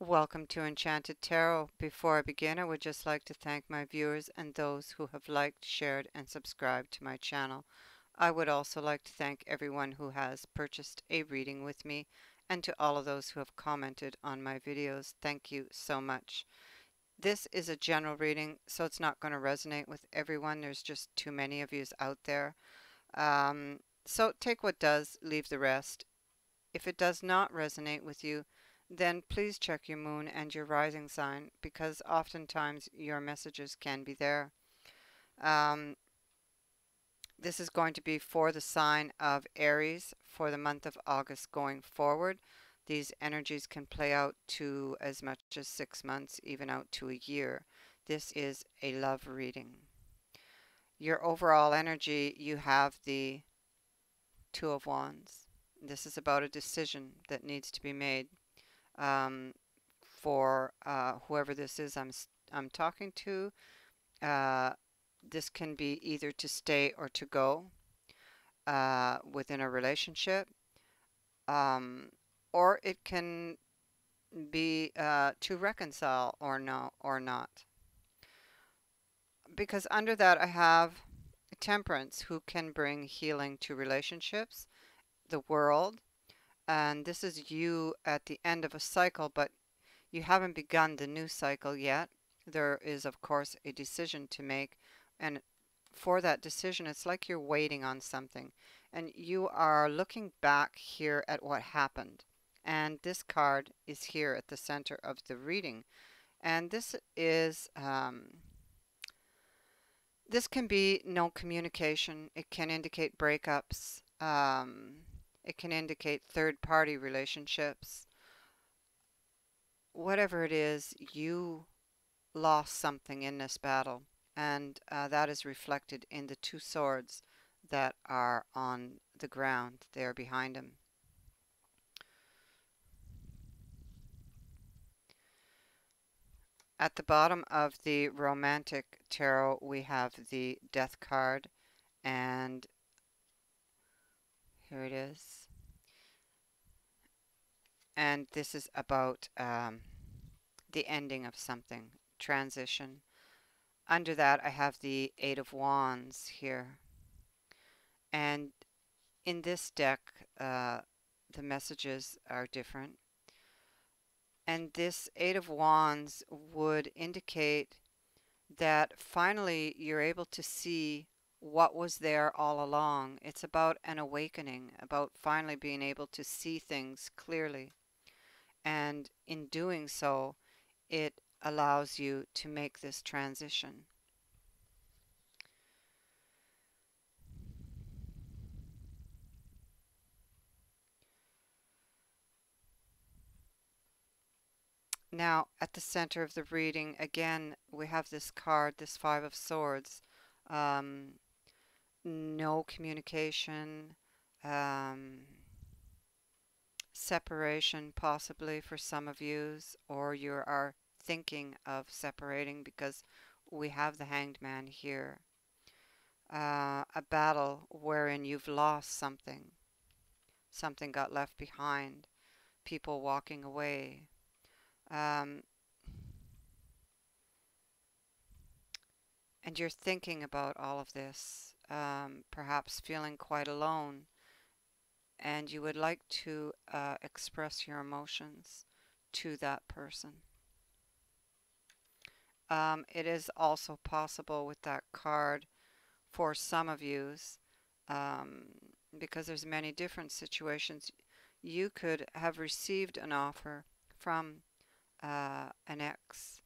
Welcome to Enchanted Tarot. Before I begin, I would just like to thank my viewers and those who have liked, shared, and subscribed to my channel. I would also like to thank everyone who has purchased a reading with me, and to all of those who have commented on my videos. Thank you so much. This is a general reading, so it's not going to resonate with everyone. There's just too many of yous out there. So take what does, leave the rest. If it does not resonate with you, then please check your moon and your rising sign, because oftentimes your messages can be there. Um, this is going to be for the sign of Aries for the month of August going forward. These energies can play out to as much as 6 months, even out to a year. This is a love reading. Your overall energy, you have the Two of Wands. This is about a decision that needs to be made. For whoever this is I'm talking to. Uh, this can be either to stay or to go within a relationship, um, or it can be to reconcile or no or not. Because under that I have Temperance, who can bring healing to relationships, the World, and this is you at the end of a cycle, but you haven't begun the new cycle yet. There is, of course, a decision to make, and for that decision, it's like you're waiting on something, and you are looking back here at what happened. And this card is here at the center of the reading, and this can be no communication. It can indicate breakups. It can indicate third-party relationships. Whatever it is, you lost something in this battle, and that is reflected in the two swords that are on the ground there behind him. At the bottom of the Romantic Tarot, we have the Death card, and here it is. And this is about the ending of something, transition. Under that, I have the Eight of Wands here. And in this deck, the messages are different. And this Eight of Wands would indicate that finally you're able to see what was there all along. It's about an awakening, about finally being able to see things clearly. And in doing so, it allows you to make this transition. Now, at the center of the reading, again, we have this card, this Five of Swords. No communication, separation possibly for some of yous, or you are thinking of separating because we have the Hanged Man here. A battle wherein you've lost something. Something got left behind. People walking away. And you're thinking about all of this, perhaps feeling quite alone, and you would like to express your emotions to that person. It is also possible with that card for some of yous, because there's many different situations. You could have received an offer from an ex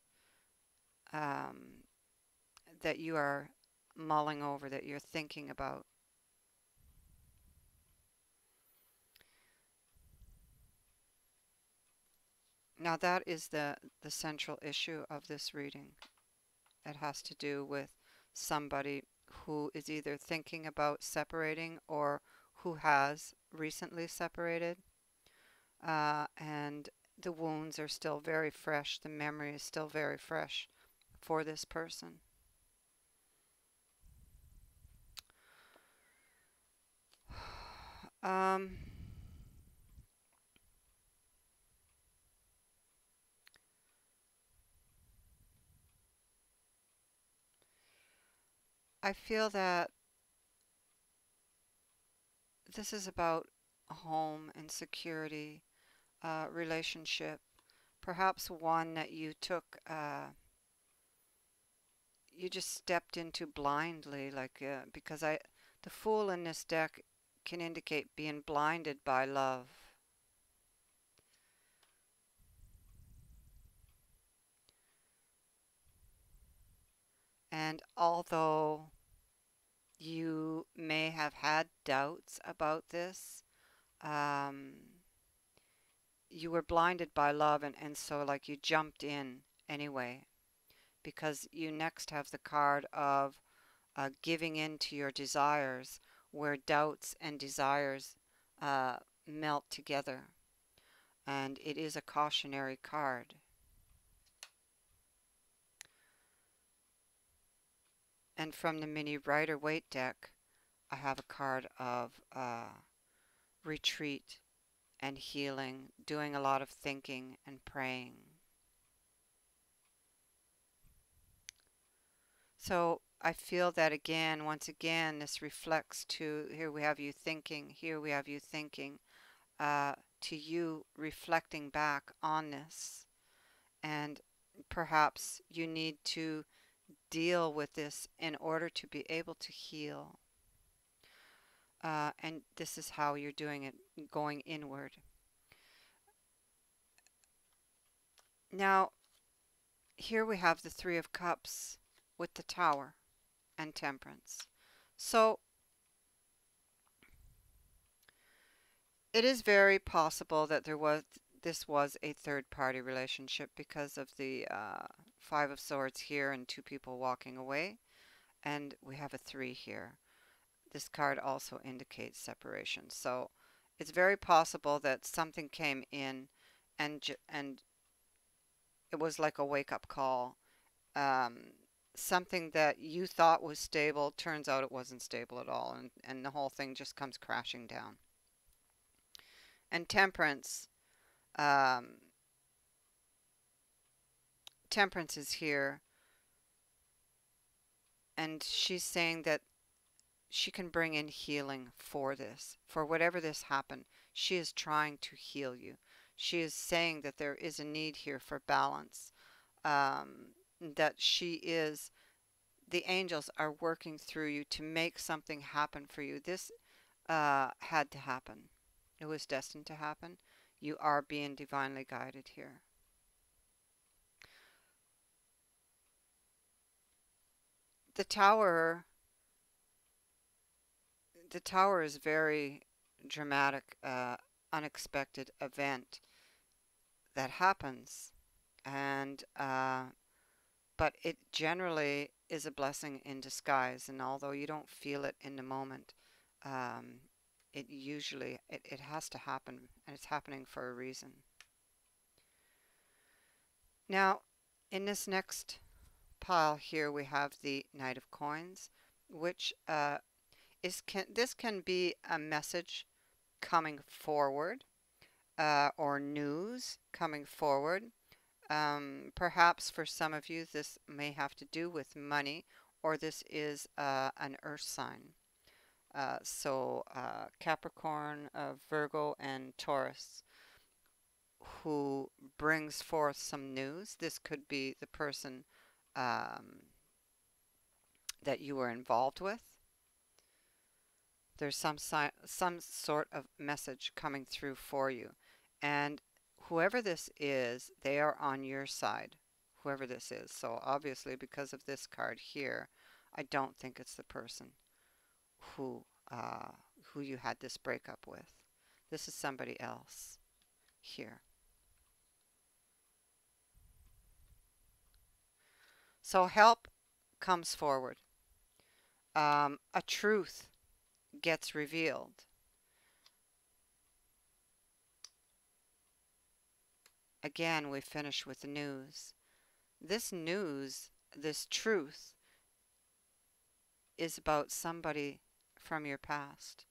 that you are mulling over, that you're thinking about. Now that is the central issue of this reading. It has to do with somebody who is either thinking about separating or who has recently separated, and the wounds are still very fresh. The memory is still very fresh for this person. Um, I feel that this is about home and security, relationship, perhaps one that you just stepped into blindly, like, because the Fool in this deck can indicate being blinded by love. And although you may have had doubts about this, um, you were blinded by love, and so like you jumped in anyway, because you next have the card of giving in to your desires, where doubts and desires uh, melt together. And it is a cautionary card. And from the mini Rider-Waite deck, I have a card of retreat and healing, doing a lot of thinking and praying. So I feel that again, once again, this reflects to, here we have you thinking, here we have you thinking, to you reflecting back on this. And perhaps you need to deal with this in order to be able to heal. And this is how you're doing it, going inward. Now, here we have the Three of Cups with the Tower and Temperance. So it is very possible that this was a third-party relationship because of the Five of Swords here and two people walking away, and we have a 3 here. This card also indicates separation. So it's very possible that something came in and it was like a wake-up call. Something that you thought was stable turns out it wasn't stable at all, and the whole thing just comes crashing down. And Temperance, um, Temperance is here, and she's saying that she can bring in healing for this. For whatever this happened, she is trying to heal you. She is saying that there is a need here for balance, that the angels are working through you to make something happen for you. This had to happen. It was destined to happen. You are being divinely guided here. The tower, the tower is very dramatic, unexpected event that happens, and but it generally is a blessing in disguise. And although you don't feel it in the moment, um, it has to happen, and it's happening for a reason. Now, in this next pile here, we have the Knight of Coins, which this can be a message coming forward, or news coming forward. Perhaps for some of you, this may have to do with money, or this is an earth sign. So Capricorn, Virgo, and Taurus, who brings forth some news. This could be the person that you were involved with. There's some sort of message coming through for you. And whoever this is, they are on your side, whoever this is. So obviously, because of this card here, I don't think it's the person who you had this breakup with. This is somebody else here. So help comes forward. A truth gets revealed. Again, we finish with the news. This news, this truth, is about somebody from your past.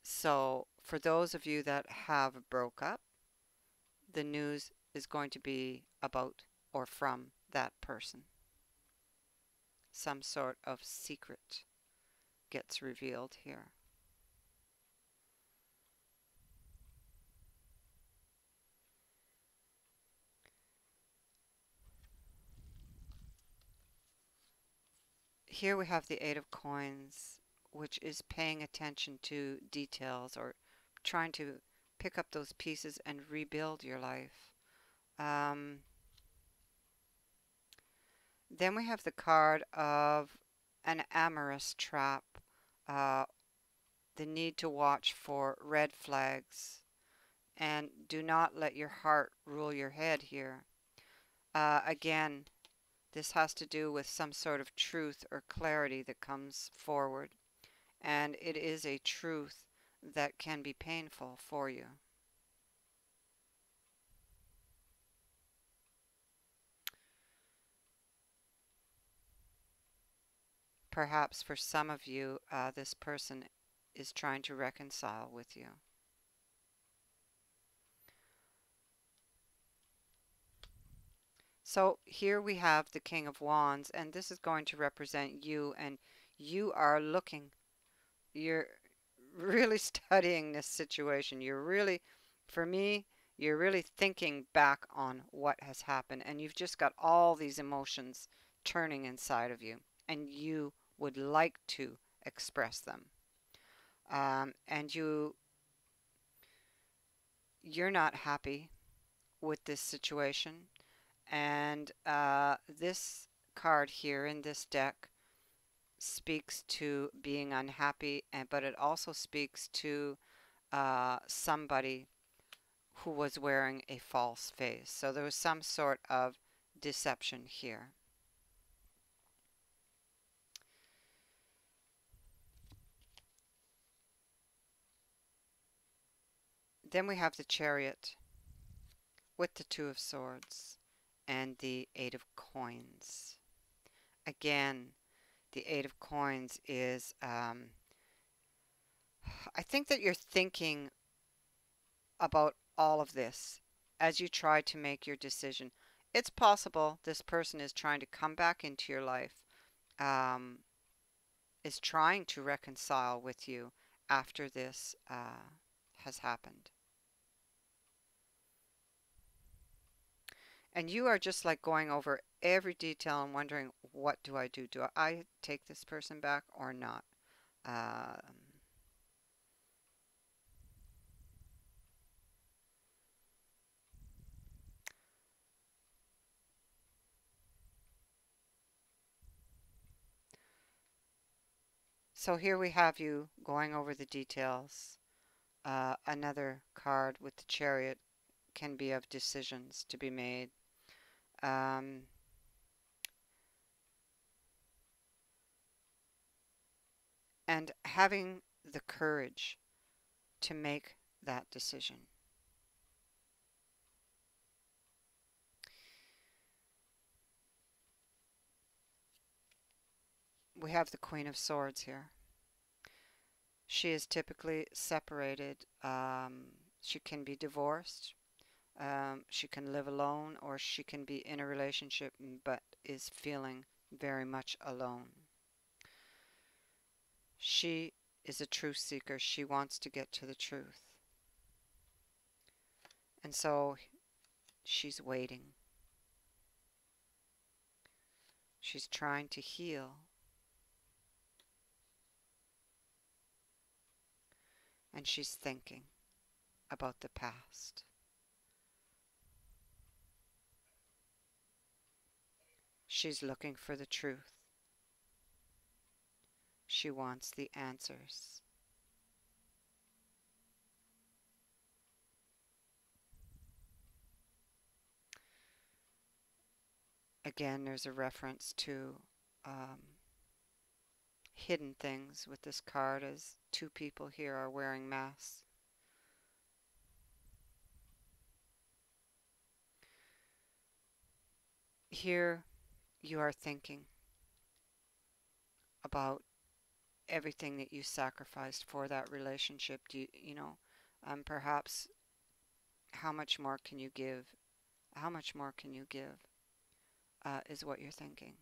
So for those of you that have broke up, the news is going to be about or from that person. some sort of secret gets revealed here. Here we have the Eight of Coins, which is paying attention to details or trying to pick up those pieces and rebuild your life. Then we have the card of an amorous trap, uh, the need to watch for red flags, and do not let your heart rule your head here. Again, this has to do with some sort of truth or clarity that comes forward, and it is a truth that can be painful for you. Perhaps for some of you, this person is trying to reconcile with you. So here we have the King of Wands, and this is going to represent you, and you are looking, you're really studying this situation. You're really, for me, you're really thinking back on what has happened, and you've just got all these emotions turning inside of you, and you would like to express them. And you're not happy with this situation. And this card here in this deck speaks to being unhappy, but it also speaks to somebody who was wearing a false face. So there was some sort of deception here. Then we have the Chariot with the Two of Swords and the Eight of Coins. Again, the Eight of Coins is, I think that you're thinking about all of this as you try to make your decision. It's possible this person is trying to come back into your life, is trying to reconcile with you after this has happened. And you are just like going over every detail and wondering, what do I do? Do I take this person back or not? So here we have you going over the details. Another card with the Chariot can be of decisions to be made. And having the courage to make that decision. We have the Queen of Swords here. She is typically separated. She can be divorced. She can live alone, or she can be in a relationship but is feeling very much alone. She is a truth seeker. She wants to get to the truth. And so she's waiting. She's trying to heal. And she's thinking about the past. She's looking for the truth. She wants the answers. Again, there's a reference to hidden things with this card, as two people here are wearing masks. Here you are thinking about everything that you sacrificed for that relationship. Perhaps how much more can you give? How much more can you give is what you're thinking.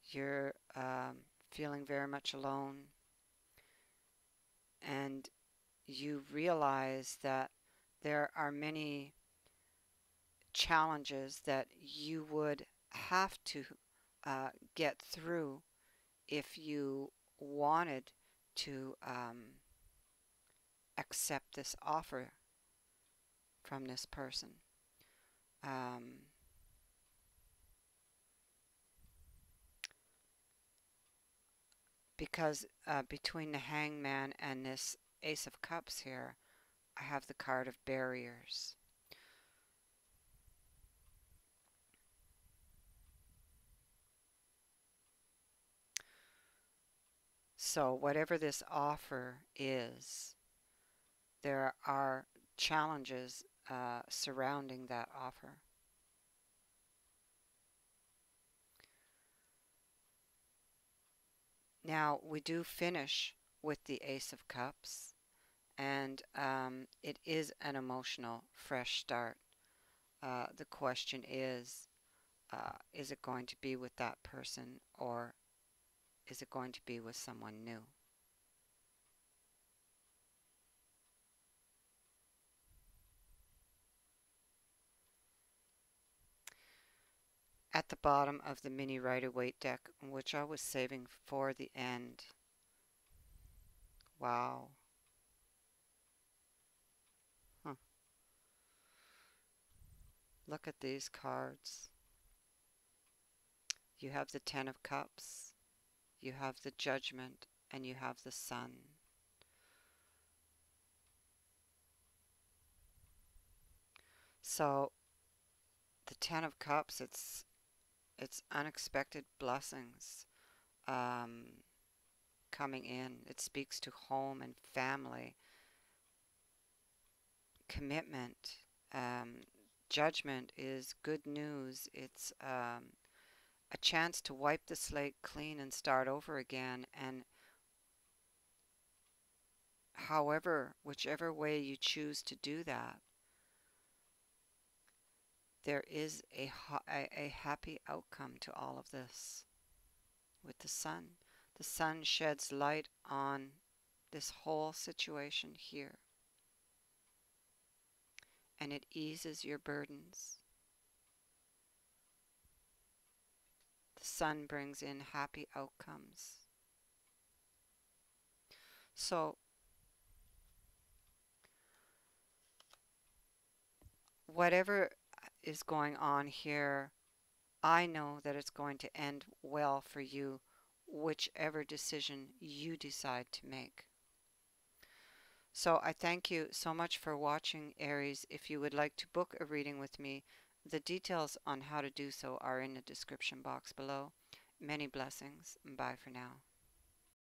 You're feeling very much alone, and you realize that there are many challenges that you would have to get through if you wanted to accept this offer from this person. Um, because between the Hangman and this Ace of Cups here, I have the card of barriers. So whatever this offer is, there are challenges surrounding that offer. Now, we do finish with the Ace of Cups, and it is an emotional, fresh start. The question is it going to be with that person, or is it going to be with someone new? At the bottom of the mini Rider-Waite deck, which I was saving for the end. Wow. Huh. Look at these cards. You have the Ten of Cups, you have the Judgment, and you have the Sun. So the Ten of Cups, it's unexpected blessings coming in. It speaks to home and family, commitment. Judgment is good news. It's a chance to wipe the slate clean and start over again. And whichever way you choose to do that, there is a happy outcome to all of this. With the sun, the sun sheds light on this whole situation here, and it eases your burdens. The sun brings in happy outcomes. So whatever is going on here, I know that it's going to end well for you, whichever decision you decide to make. So I thank you so much for watching, Aries. If you would like to book a reading with me, the details on how to do so are in the description box below. Many blessings. Bye for now.